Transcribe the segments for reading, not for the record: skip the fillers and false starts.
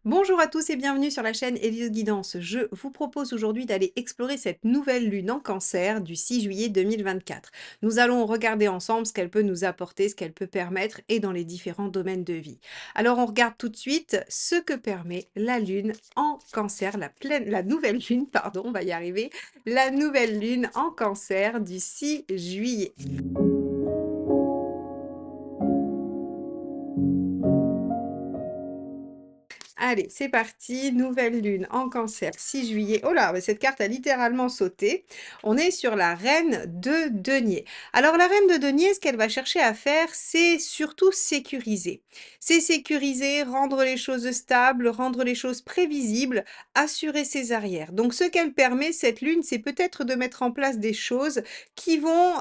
Bonjour à tous et bienvenue sur la chaîne Élise Guidance. Je vous propose aujourd'hui d'aller explorer cette nouvelle lune en cancer du 6 juillet 2024. Nous allons regarder ensemble ce qu'elle peut nous apporter, ce qu'elle peut permettre et dans les différents domaines de vie. Alors on regarde tout de suite ce que permet la lune en cancer, la nouvelle lune, pardon, on va y arriver, la nouvelle lune en cancer du 6 juillet. Allez, c'est parti, nouvelle lune en cancer, 6 juillet. Oh là, mais cette carte a littéralement sauté. On est sur la reine de denier. Alors la reine de denier, ce qu'elle va chercher à faire, c'est surtout sécuriser. C'est sécuriser, rendre les choses stables, rendre les choses prévisibles, assurer ses arrières. Donc ce qu'elle permet, cette lune, c'est peut-être de mettre en place des choses qui vont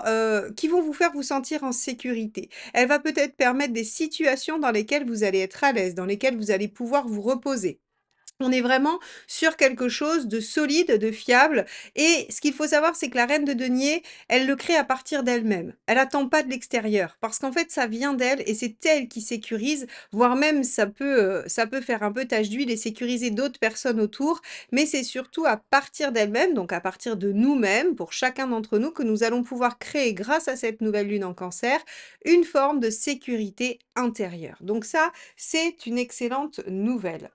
vous faire vous sentir en sécurité. Elle va peut-être permettre des situations dans lesquelles vous allez être à l'aise, dans lesquelles vous allez pouvoir vous reposer. On est vraiment sur quelque chose de solide, de fiable et ce qu'il faut savoir, c'est que la reine de denier, elle le crée à partir d'elle-même. Elle attend pas de l'extérieur parce qu'en fait, ça vient d'elle et c'est elle qui sécurise, voire même ça peut faire un peu tache d'huile et sécuriser d'autres personnes autour, mais c'est surtout à partir d'elle-même, donc à partir de nous-mêmes, pour chacun d'entre nous, que nous allons pouvoir créer, grâce à cette nouvelle lune en cancer, une forme de sécurité intérieure. Donc ça, c'est une excellente nouvelle.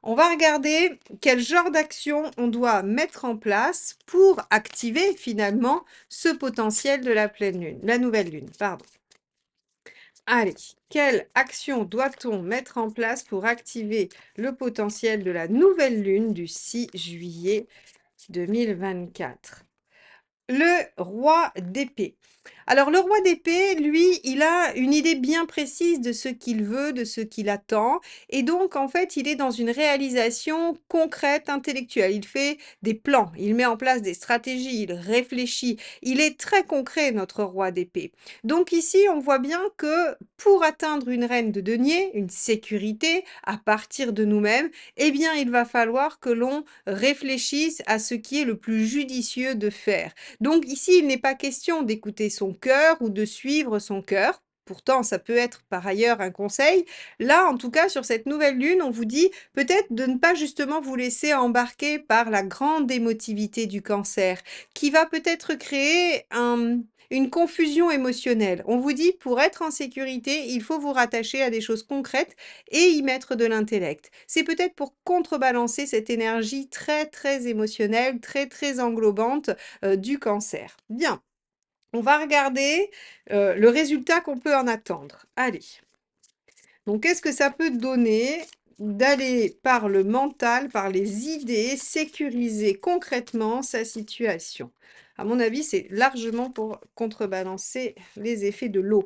On va regarder quel genre d'action on doit mettre en place pour activer finalement ce potentiel de la pleine lune, la nouvelle lune, pardon. Allez, quelle action doit-on mettre en place pour activer le potentiel de la nouvelle lune du 6 juillet 2024? Le roi d'épée. Alors le roi d'épée, lui, il a une idée bien précise de ce qu'il veut, de ce qu'il attend et donc en fait, il est dans une réalisation concrète, intellectuelle. Il fait des plans, il met en place des stratégies, il réfléchit. Il est très concret, notre roi d'épée. Donc ici, on voit bien que pour atteindre une reine de denier, une sécurité à partir de nous-mêmes, eh bien, il va falloir que l'on réfléchisse à ce qui est le plus judicieux de faire. Donc ici, il n'est pas question d'écouter son cœur ou de suivre son cœur. Pourtant, ça peut être par ailleurs un conseil. Là, en tout cas, sur cette nouvelle lune, on vous dit peut-être de ne pas justement vous laisser embarquer par la grande émotivité du cancer, qui va peut-être créer une confusion émotionnelle. On vous dit, pour être en sécurité, il faut vous rattacher à des choses concrètes et y mettre de l'intellect. C'est peut-être pour contrebalancer cette énergie très, très émotionnelle, très, très englobante du cancer. Bien, on va regarder, le résultat qu'on peut en attendre. Allez, donc qu'est-ce que ça peut donner d'aller par le mental, par les idées, sécuriser concrètement sa situation? À mon avis, c'est largement pour contrebalancer les effets de l'eau.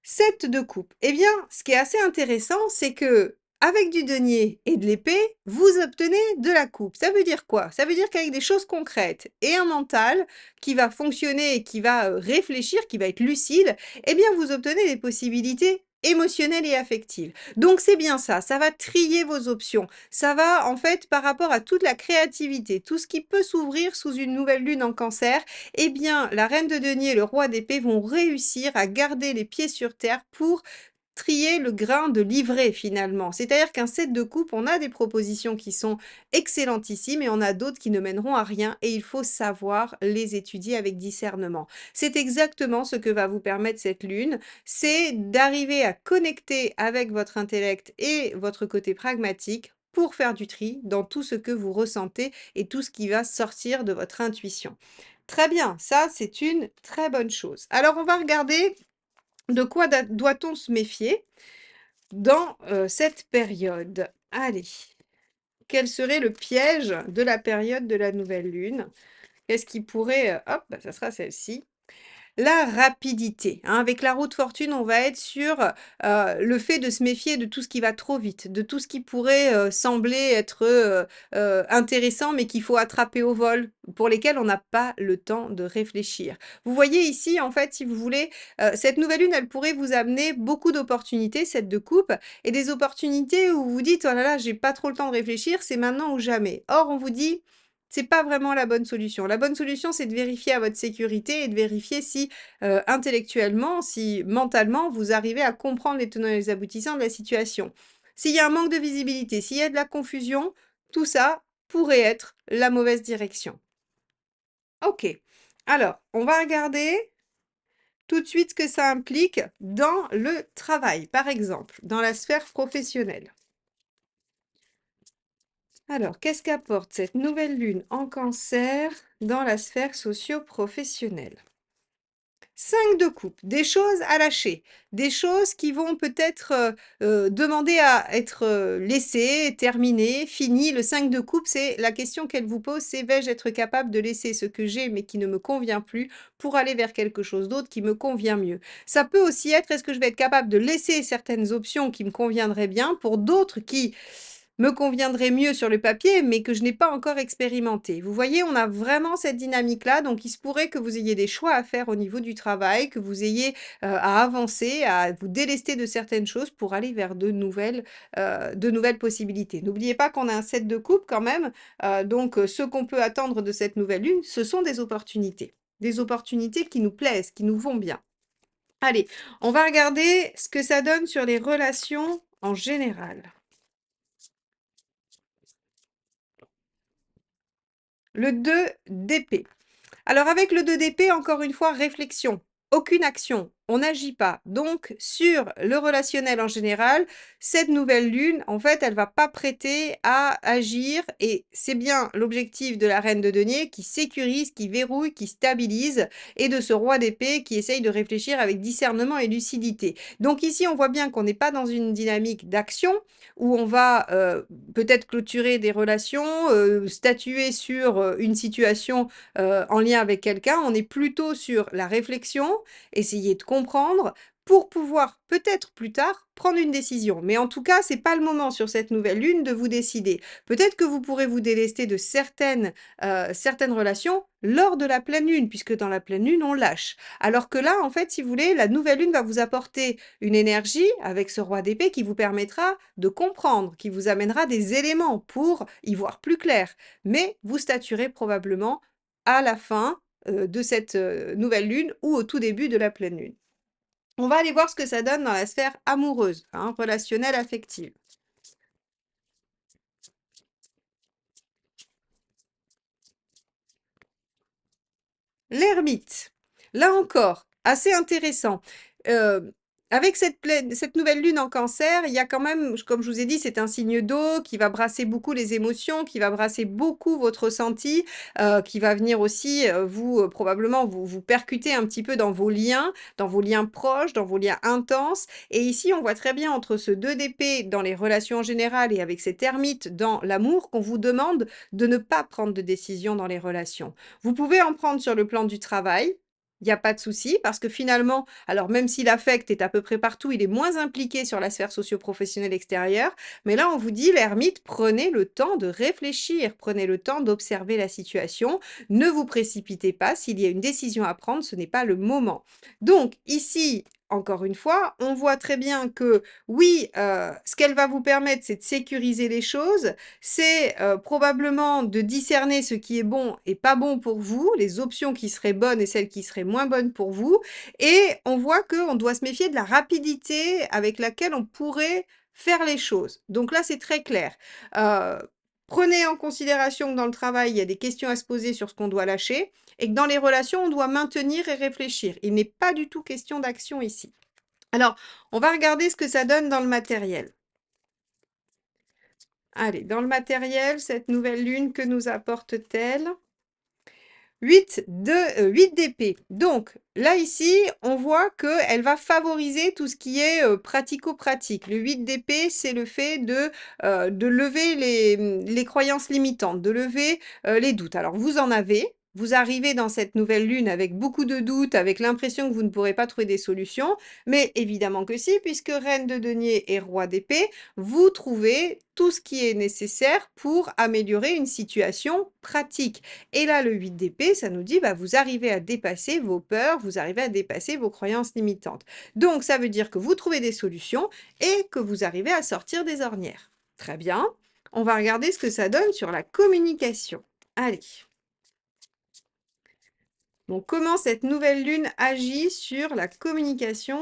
7 de coupe. Eh bien, ce qui est assez intéressant, c'est que avec du denier et de l'épée, vous obtenez de la coupe. Ça veut dire quoi? Ça veut dire qu'avec des choses concrètes et un mental qui va fonctionner et qui va réfléchir, qui va être lucide, eh bien, vous obtenez des possibilités émotionnelles et affectives. Donc, c'est bien ça. Ça va trier vos options. Ça va, en fait, par rapport à toute la créativité, tout ce qui peut s'ouvrir sous une nouvelle lune en cancer, eh bien, la reine de denier et le roi d'épée vont réussir à garder les pieds sur terre pour trier le grain de livret finalement. C'est-à-dire qu'un set de coupe, on a des propositions qui sont excellentissimes et on a d'autres qui ne mèneront à rien et il faut savoir les étudier avec discernement. C'est exactement ce que va vous permettre cette lune, c'est d'arriver à connecter avec votre intellect et votre côté pragmatique pour faire du tri dans tout ce que vous ressentez et tout ce qui va sortir de votre intuition. Très bien, ça c'est une très bonne chose. Alors on va regarder de quoi doit-on se méfier dans cette période. Allez, quel serait le piège de la période de la nouvelle lune? Qu'est-ce qui pourrait, hop, bah, ça sera celle-ci. La rapidité, hein. Avec la roue de fortune, on va être sur, le fait de se méfier de tout ce qui va trop vite, de tout ce qui pourrait, sembler être, intéressant, mais qu'il faut attraper au vol, pour lesquels on n'a pas le temps de réfléchir. Vous voyez ici, en fait, si vous voulez, cette nouvelle lune, elle pourrait vous amener beaucoup d'opportunités, cette de coupe et des opportunités où vous vous dites: «Oh là là, j'ai pas trop le temps de réfléchir, c'est maintenant ou jamais». Or, on vous dit: c'est pas vraiment la bonne solution. La bonne solution, c'est de vérifier à votre sécurité et de vérifier si, intellectuellement, si mentalement, vous arrivez à comprendre les tenants et les aboutissants de la situation. s'il y a un manque de visibilité, s'il y a de la confusion, tout ça pourrait être la mauvaise direction. OK. Alors, on va regarder tout de suite ce que ça implique dans le travail, par exemple, dans la sphère professionnelle. Alors, qu'est-ce qu'apporte cette nouvelle lune en cancer dans la sphère socio-professionnelle? 5 de coupe, des choses à lâcher, des choses qui vont peut-être, demander à être, laissées, terminées, finies. Le 5 de coupe, c'est la question qu'elle vous pose, c'est: «Vais-je être capable de laisser ce que j'ai mais qui ne me convient plus pour aller vers quelque chose d'autre qui me convient mieux?» Ça peut aussi être: «Est-ce que je vais être capable de laisser certaines options qui me conviendraient bien pour d'autres qui me conviendrait mieux sur le papier, mais que je n'ai pas encore expérimenté. Vous voyez, on a vraiment cette dynamique-là, donc il se pourrait que vous ayez des choix à faire au niveau du travail, que vous ayez à avancer, à vous délester de certaines choses pour aller vers de nouvelles possibilités. N'oubliez pas qu'on a un set de coupe quand même, donc ce qu'on peut attendre de cette nouvelle lune, ce sont des opportunités qui nous plaisent, qui nous vont bien. Allez, on va regarder ce que ça donne sur les relations en général. Le 2 d'épée. Alors avec le 2 d'épée, encore une fois, réflexion, aucune action, on n'agit pas. Donc sur le relationnel en général, cette nouvelle lune, en fait, elle va pas prêter à agir et c'est bien l'objectif de la reine de denier qui sécurise, qui verrouille, qui stabilise et de ce roi d'épée qui essaye de réfléchir avec discernement et lucidité. Donc ici, on voit bien qu'on n'est pas dans une dynamique d'action où on va, peut-être clôturer des relations, statuer sur, une situation en lien avec quelqu'un, on est plutôt sur la réflexion, essayer de comprendre pour pouvoir peut-être plus tard prendre une décision. Mais en tout cas, c'est pas le moment sur cette nouvelle lune de vous décider. Peut-être que vous pourrez vous délester de certaines relations lors de la pleine lune, puisque dans la pleine lune, on lâche. Alors que là, en fait, si vous voulez, la nouvelle lune va vous apporter une énergie avec ce roi d'épée qui vous permettra de comprendre, qui vous amènera des éléments pour y voir plus clair. Mais vous statuerez probablement à la fin, de cette, nouvelle lune ou au tout début de la pleine lune. On va aller voir ce que ça donne dans la sphère amoureuse, hein, relationnelle, affective. L'ermite. Là encore, assez intéressant. Heu, avec cette nouvelle lune en Cancer, il y a quand même, comme je vous ai dit, c'est un signe d'eau qui va brasser beaucoup les émotions, qui va brasser beaucoup votre ressenti, qui va venir aussi, probablement vous percuter un petit peu dans vos liens proches, dans vos liens intenses et ici, on voit très bien entre ce 2 d'épée dans les relations en général et avec cet ermite dans l'amour qu'on vous demande de ne pas prendre de décision dans les relations. Vous pouvez en prendre sur le plan du travail, il y a pas de souci, parce que finalement, alors même si l'affect est à peu près partout, il est moins impliqué sur la sphère socio-professionnelle extérieure. Mais là, on vous dit, l'ermite, prenez le temps de réfléchir, prenez le temps d'observer la situation. Ne vous précipitez pas. S'il y a une décision à prendre, ce n'est pas le moment. Donc, ici, encore une fois, on voit très bien que oui, ce qu'elle va vous permettre, c'est de sécuriser les choses, c'est, probablement de discerner ce qui est bon et pas bon pour vous, les options qui seraient bonnes et celles qui seraient moins bonnes pour vous et on voit qu'on doit se méfier de la rapidité avec laquelle on pourrait faire les choses. Donc là, c'est très clair. Heu, Prenez en considération que dans le travail, il y a des questions à se poser sur ce qu'on doit lâcher et que dans les relations, on doit maintenir et réfléchir. Il n'est pas du tout question d'action ici. Alors, on va regarder ce que ça donne dans le matériel. Allez, dans le matériel, cette nouvelle lune, que nous apporte-t-elle? 8 d'épée. Donc là, ici, on voit qu'elle va favoriser tout ce qui est, pratico-pratique. Le 8 d'épée, c'est le fait de lever les croyances limitantes, de lever, les doutes. Alors vous en avez, vous arrivez dans cette nouvelle lune avec beaucoup de doutes, avec l'impression que vous ne pourrez pas trouver des solutions, mais évidemment que si, puisque reine de denier et roi d'épée, vous trouvez tout ce qui est nécessaire pour améliorer une situation pratique. Et là, le 8 d'épée, ça nous dit, bah, vous arrivez à dépasser vos peurs, vous arrivez à dépasser vos croyances limitantes. Donc, ça veut dire que vous trouvez des solutions et que vous arrivez à sortir des ornières. Très bien. On va regarder ce que ça donne sur la communication. Allez. Donc, comment cette nouvelle lune agit sur la communication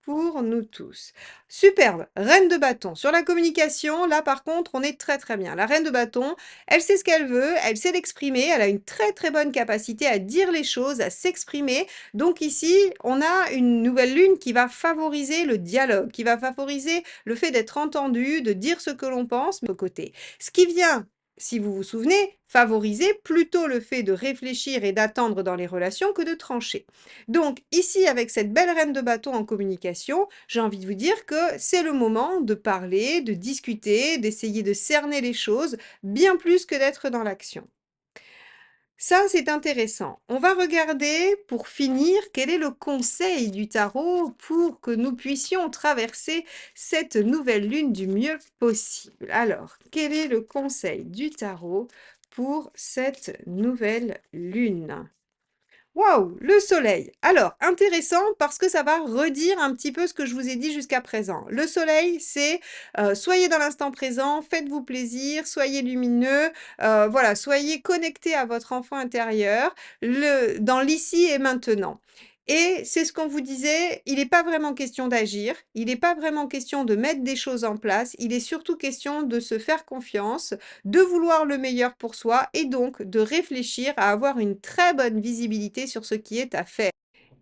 pour nous tous. Superbe, reine de bâton. Sur la communication, là par contre, on est très très bien. La reine de bâton, elle sait ce qu'elle veut, elle sait l'exprimer, elle a une très très bonne capacité à dire les choses, à s'exprimer. Donc ici, on a une nouvelle lune qui va favoriser le dialogue, qui va favoriser le fait d'être entendu, de dire ce que l'on pense, de côté. Ce qui vient, si vous vous souvenez, favoriser plutôt le fait de réfléchir et d'attendre dans les relations que de trancher. Donc ici, avec cette belle reine de bâton en communication, j'ai envie de vous dire que c'est le moment de parler, de discuter, d'essayer de cerner les choses, bien plus que d'être dans l'action. Ça, c'est intéressant. On va regarder, pour finir, quel est le conseil du tarot pour que nous puissions traverser cette nouvelle lune du mieux possible. Alors, quel est le conseil du tarot pour cette nouvelle lune? Waouh, le soleil. Alors, intéressant parce que ça va redire un petit peu ce que je vous ai dit jusqu'à présent. Le soleil, c'est soyez dans l'instant présent, faites-vous plaisir, soyez lumineux, voilà, soyez connectés à votre enfant intérieur, dans l'ici et maintenant. Et c'est ce qu'on vous disait, il n'est pas vraiment question d'agir, il n'est pas vraiment question de mettre des choses en place, il est surtout question de se faire confiance, de vouloir le meilleur pour soi et donc de réfléchir à avoir une très bonne visibilité sur ce qui est à faire.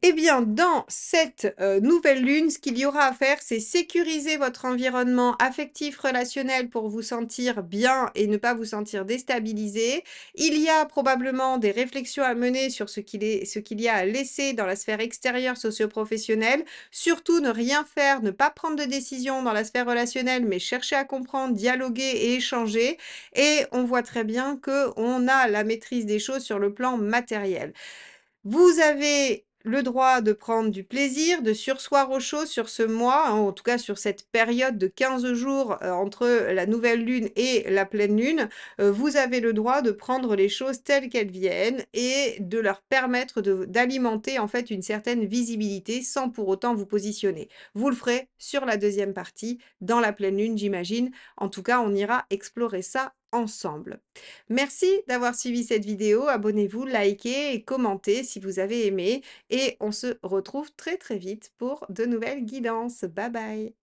Eh bien, dans cette nouvelle lune, ce qu'il y aura à faire, c'est sécuriser votre environnement affectif, relationnel pour vous sentir bien et ne pas vous sentir déstabilisé. Il y a probablement des réflexions à mener sur ce qu'il y a à laisser dans la sphère extérieure socio-professionnelle. Surtout, ne rien faire, ne pas prendre de décision dans la sphère relationnelle, mais chercher à comprendre, dialoguer et échanger. Et on voit très bien qu'on a la maîtrise des choses sur le plan matériel. Vous avez le droit de prendre du plaisir, de surseoir aux choses sur ce mois, hein, en tout cas sur cette période de 15 jours entre la nouvelle lune et la pleine lune. Vous avez le droit de prendre les choses telles qu'elles viennent et de leur permettre d'alimenter en fait une certaine visibilité sans pour autant vous positionner. Vous le ferez sur la deuxième partie, dans la pleine lune, j'imagine. En tout cas, on ira explorer ça ensemble. Merci d'avoir suivi cette vidéo. Abonnez-vous, likez et commentez si vous avez aimé. Et on se retrouve très très vite pour de nouvelles guidances. Bye bye.